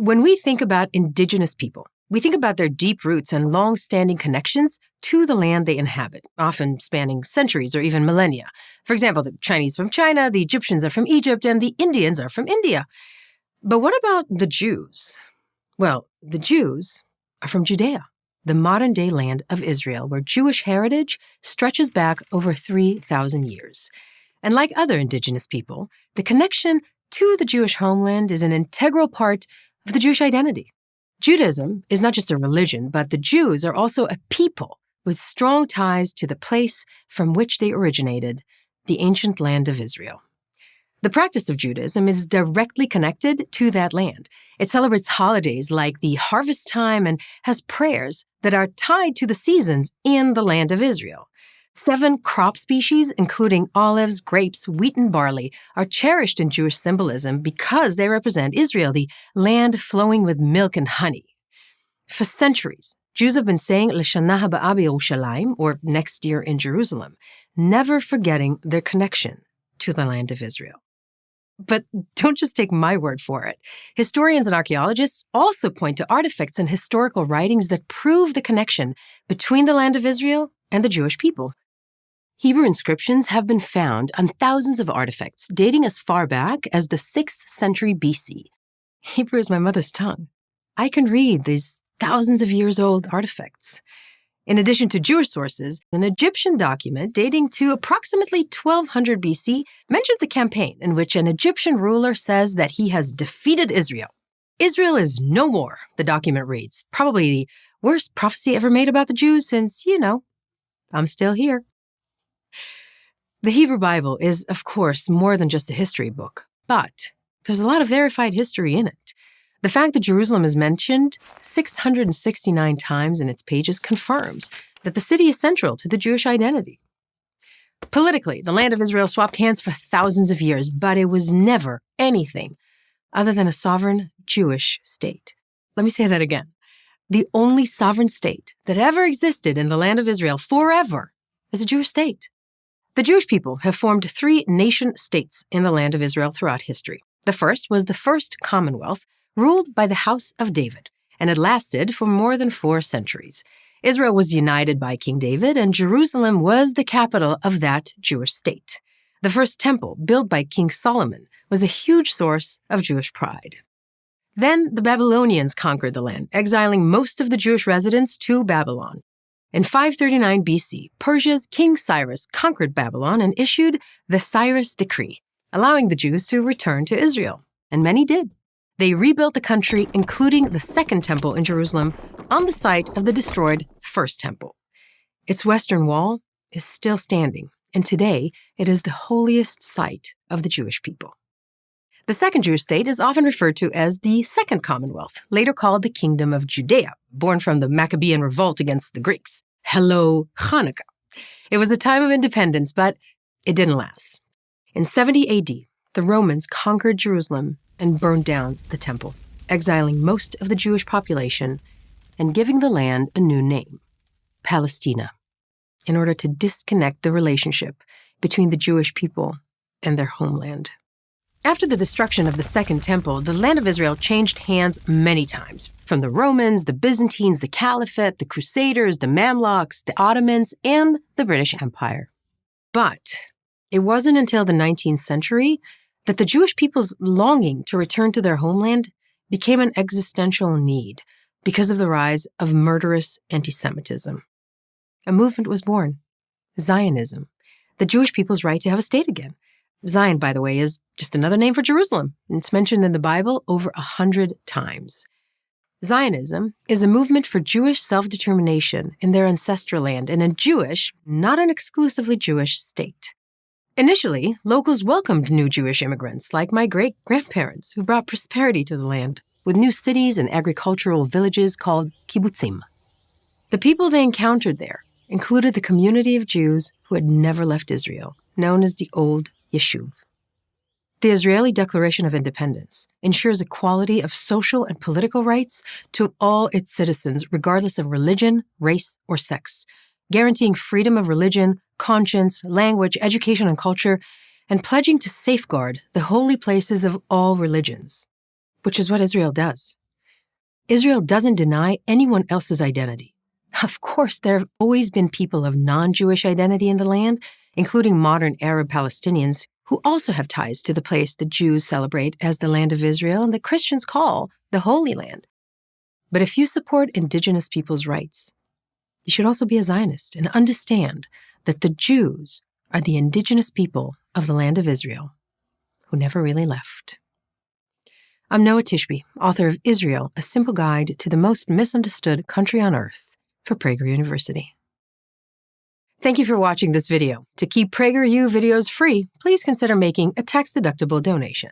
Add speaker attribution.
Speaker 1: When we think about Indigenous people, we think about their deep roots and long-standing connections to the land they inhabit, often spanning centuries or even millennia. For example, the Chinese from China, the Egyptians are from Egypt, and the Indians are from India. But what about the Jews? Well, the Jews are from Judea, the modern-day land of Israel, where Jewish heritage stretches back over 3,000 years. And like other Indigenous people, the connection to the Jewish homeland is an integral part of the Jewish identity. Judaism is not just a religion, but the Jews are also a people with strong ties to the place from which they originated, the ancient land of Israel. The practice of Judaism is directly connected to that land. It celebrates holidays like the harvest time and has prayers that are tied to the seasons in the land of Israel. 7 crop species, including olives, grapes, wheat, and barley, are cherished in Jewish symbolism because they represent Israel, the land flowing with milk and honey. For centuries, Jews have been saying L'shana haba'a b'Yerushalayim, or next year in Jerusalem, never forgetting their connection to the land of Israel. But don't just take my word for it. Historians and archaeologists also point to artifacts and historical writings that prove the connection between the land of Israel and the Jewish people. Hebrew inscriptions have been found on thousands of artifacts dating as far back as the 6th century BC. Hebrew is my mother's tongue. I can read these thousands of years old artifacts. In addition to Jewish sources, an Egyptian document dating to approximately 1200 BC mentions a campaign in which an Egyptian ruler says that he has defeated Israel. Israel is no more, the document reads. Probably the worst prophecy ever made about the Jews since, I'm still here. The Hebrew Bible is, of course, more than just a history book, but there's a lot of verified history in it. The fact that Jerusalem is mentioned 669 times in its pages confirms that the city is central to the Jewish identity. Politically, the land of Israel swapped hands for thousands of years, but it was never anything other than a sovereign Jewish state. Let me say that again. The only sovereign state that ever existed in the land of Israel forever is a Jewish state. The Jewish people have formed 3 nation-states in the land of Israel throughout history. The first was the First Commonwealth, ruled by the House of David, and it lasted for more than 4 centuries. Israel was united by King David, and Jerusalem was the capital of that Jewish state. The first temple, built by King Solomon, was a huge source of Jewish pride. Then the Babylonians conquered the land, exiling most of the Jewish residents to Babylon. In 539 BC, Persia's King Cyrus conquered Babylon and issued the Cyrus Decree, allowing the Jews to return to Israel. And many did. They rebuilt the country, including the Second Temple in Jerusalem, on the site of the destroyed First Temple. Its western wall is still standing, and today it is the holiest site of the Jewish people. The second Jewish state is often referred to as the Second Commonwealth, later called the Kingdom of Judea, born from the Maccabean revolt against the Greeks. Hello, Hanukkah. It was a time of independence, but it didn't last. In 70 AD, the Romans conquered Jerusalem and burned down the temple, exiling most of the Jewish population and giving the land a new name, Palestina, in order to disconnect the relationship between the Jewish people and their homeland. After the destruction of the Second Temple, the land of Israel changed hands many times, from the Romans, the Byzantines, the Caliphate, the Crusaders, the Mamluks, the Ottomans, and the British Empire. But it wasn't until the 19th century that the Jewish people's longing to return to their homeland became an existential need because of the rise of murderous anti-Semitism. A movement was born, Zionism, the Jewish people's right to have a state again. Zion, by the way, is just another name for Jerusalem, and it's mentioned in the Bible over 100 times. Zionism is a movement for Jewish self-determination in their ancestral land and a Jewish, not an exclusively Jewish, state. Initially, locals welcomed new Jewish immigrants, like my great-grandparents, who brought prosperity to the land, with new cities and agricultural villages called kibbutzim. The people they encountered there included the community of Jews who had never left Israel, known as the Old Yeshuv. The Israeli Declaration of Independence ensures equality of social and political rights to all its citizens, regardless of religion, race, or sex, guaranteeing freedom of religion, conscience, language, education, and culture, and pledging to safeguard the holy places of all religions, which is what Israel does. Israel doesn't deny anyone else's identity. Of course, there have always been people of non-Jewish identity in the land, including modern Arab Palestinians, who also have ties to the place the Jews celebrate as the land of Israel and the Christians call the Holy Land. But if you support Indigenous people's rights, you should also be a Zionist and understand that the Jews are the Indigenous people of the land of Israel who never really left. I'm Noa Tishby, author of Israel, A Simple Guide to the Most Misunderstood Country on Earth for PragerU University. Thank you for watching this video. To keep PragerU videos free, please consider making a tax-deductible donation.